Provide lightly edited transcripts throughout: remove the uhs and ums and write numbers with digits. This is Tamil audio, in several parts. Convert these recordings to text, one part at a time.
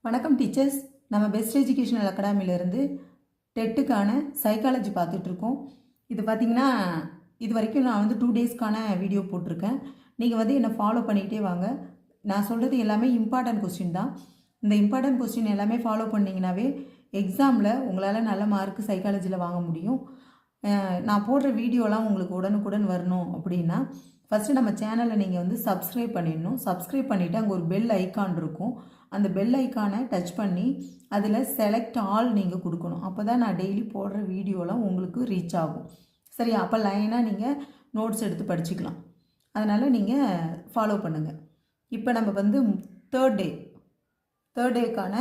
வணக்கம் டீச்சர்ஸ். நம்ம பெஸ்ட் எஜுகேஷனல் அகாடமிலேருந்து டெட்டுக்கான சைக்காலஜி பார்த்துட்ருக்கோம். இது பார்த்திங்கன்னா இது வரைக்கும் நான் 2 டேஸ்க்கான வீடியோ போட்டிருக்கேன். நீங்கள் என்னை ஃபாலோ பண்ணிக்கிட்டே வாங்க. நான் சொல்கிறது எல்லாமே இம்பார்ட்டன்ட் கொஸ்டின் தான். இந்த இம்பார்ட்டன்ட் கொஸ்டின் எல்லாமே ஃபாலோ பண்ணிங்கனாவே எக்ஸாமில் உங்களால் நல்ல மார்க்கு சைக்காலஜியில் வாங்க முடியும். நான் போடுற வீடியோலாம் உங்களுக்கு உடனுக்குடன் வரணும் அப்படின்னா ஃபஸ்ட்டு நம்ம சேனலை நீங்கள் சப்ஸ்கிரைப் பண்ணிடணும். சப்ஸ்கிரைப் பண்ணிவிட்டு அங்கே ஒரு பெல் ஐக்கான் இருக்கும். அந்த பெல் ஐக்கானை டச் பண்ணி அதில் செலக்ட் ஆல் நீங்கள் கொடுக்கணும். அப்போ தான் நான் டெய்லி போடுற வீடியோலாம் உங்களுக்கு ரீச் ஆகும். சரி, அப்போ லைனாக நீங்கள் நோட்ஸ் எடுத்து படிச்சுக்கலாம். அதனால் நீங்கள் ஃபாலோ பண்ணுங்கள். இப்போ நம்ம தேர்ட் டேக்கான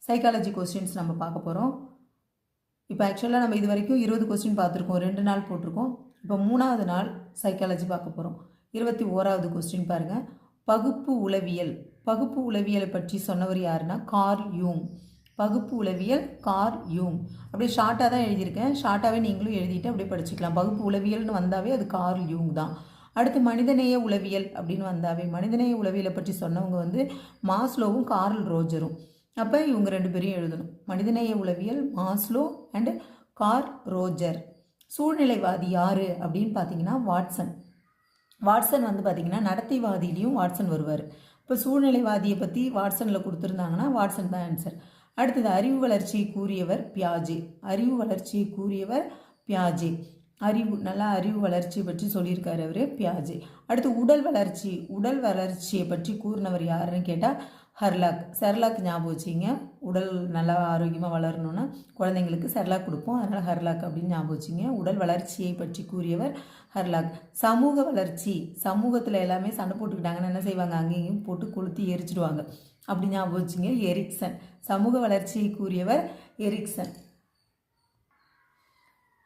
சைக்காலஜி கொஸ்டின்ஸ் நம்ம பார்க்க போகிறோம். இப்போ ஆக்சுவலாக நம்ம இது வரைக்கும் 20 கொஸ்டின் பார்த்துருக்கோம். 2 நாள் போட்டிருக்கோம். இப்போ 3வது நாள் சைக்காலஜி பார்க்க போகிறோம். 21வது கொஸ்டின் பாருங்கள். பகுப்பு உளவியலை பற்றி சொன்னவர் யாருன்னா கார்ல் யூங். பகுப்பு உளவியல் கார்ல் யூங். அப்படியே ஷார்ட்டாக தான் எழுதியிருக்கேன். ஷார்ட்டாகவே நீங்களும் எழுதிட்டு அப்படியே படிச்சுக்கலாம். பகுப்பு உளவியல்னு வந்தாவே அது கார்ல் யூங் தான். அடுத்து மனிதநேய உளவியல் அப்படின்னு வந்தாவே மனிதநேய உளவியலை பற்றி சொன்னவங்க மாஸ்லோவும் கார்ல் ரோஜரும். அப்போ இவங்க 2 பேரையும் எழுதணும். மனிதநேய உளவியல் மாஸ்லோ அண்டு கார்ல் ரோஜர். சூழ்நிலைவாதி யார் அப்படின்னு பார்த்தீங்கன்னா வாட்சன். பார்த்திங்கன்னா நடத்தைவாதியிலையும் வாட்சன் வருவார். இப்போ சூழ்நிலைவாதியை பற்றி வாட்சனில் கொடுத்துருந்தாங்கன்னா வாட்சன் தான் ஆன்சர். அடுத்தது அறிவு வளர்ச்சியை கூறியவர் பியாஜே. அறிவு வளர்ச்சியை பற்றி சொல்லியிருக்காரு அவர் பியாஜே. அடுத்து உடல் வளர்ச்சியை பற்றி கூறினவர் யாருன்னு கேட்டால் செர்லாக் ஞாபகம் வச்சிங்க. உடல் நல்லா ஆரோக்கியமாக வளரணுன்னா குழந்தைங்களுக்கு செர்லாக் கொடுப்போம். அதனால் ஹெர்லாக் அப்படின்னு ஞாபகம் வச்சிங்க. உடல் வளர்ச்சியை பற்றி கூறியவர் ஹெர்லாக். சமூக வளர்ச்சி, சமூகத்தில் எல்லாமே சண்டை போட்டுக்கிட்டாங்கன்னு என்ன செய்வாங்க, அங்கேயும் போட்டு கொளுத்தி எரிச்சிடுவாங்க. அப்படி ஞாபகம் வச்சிங்க. எரிக்சன். சமூக வளர்ச்சியை கூறியவர் எரிக்சன்.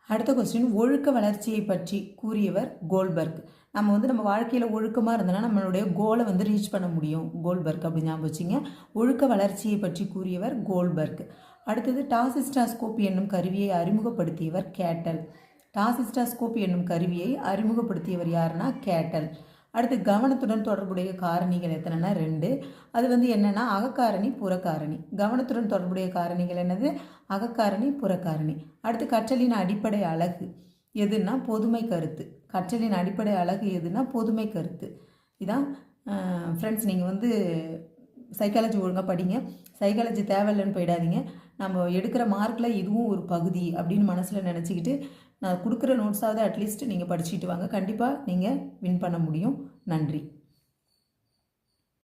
அடுத்த கொஸ்டின் ஒழுக்க வளர்ச்சியை பற்றி கூறியவர் கோல்பர்க். நம்ம வாழ்க்கையில் ஒழுக்கமாக இருந்தோன்னா நம்மளுடைய கோலை ரீச் பண்ண முடியும். கோல்பர்க் அப்படி ஞாபகம் வச்சிங்க. ஒழுக்க வளர்ச்சியை பற்றி கூறியவர் கோல்பர்க். அடுத்தது டாசிஸ்டாஸ்கோப் என்னும் கருவியை அறிமுகப்படுத்தியவர் கேட்டல். டாசிஸ்டாஸ்கோப் என்னும் கருவியை அறிமுகப்படுத்தியவர் யாருன்னா கேட்டல். அடுத்து கவனத்துடன் தொடர்புடைய காரணிகள் எத்தனைனா 2. அது என்னென்னா அகக்காரணி புறக்காரணி. கவனத்துடன் தொடர்புடைய காரணிகள் என்னது, அகக்காரணி புறக்காரணி. அடுத்து கற்றலின் அடிப்படை அழகு எதுன்னா பொதுமை கருத்து. கற்றலின் அடிப்படை அழகு எதுனா பொதுமை கருத்து. இதான் ஃப்ரெண்ட்ஸ், நீங்கள் சைக்காலஜி ஒழுங்காக படிங்க. சைக்காலஜி தேவையில்லைன்னு போயிடாதீங்க. நம்ம எடுக்கிற மார்க்கில் இதுவும் ஒரு பகுதி அப்படின்னு மனசில் நினச்சிக்கிட்டு நான் கொடுக்குற நோட்ஸாவது அட்லீஸ்ட் நீங்கள் படிச்சுட்டு வாங்க. கண்டிப்பாக நீங்கள் வின் பண்ண முடியும். நன்றி.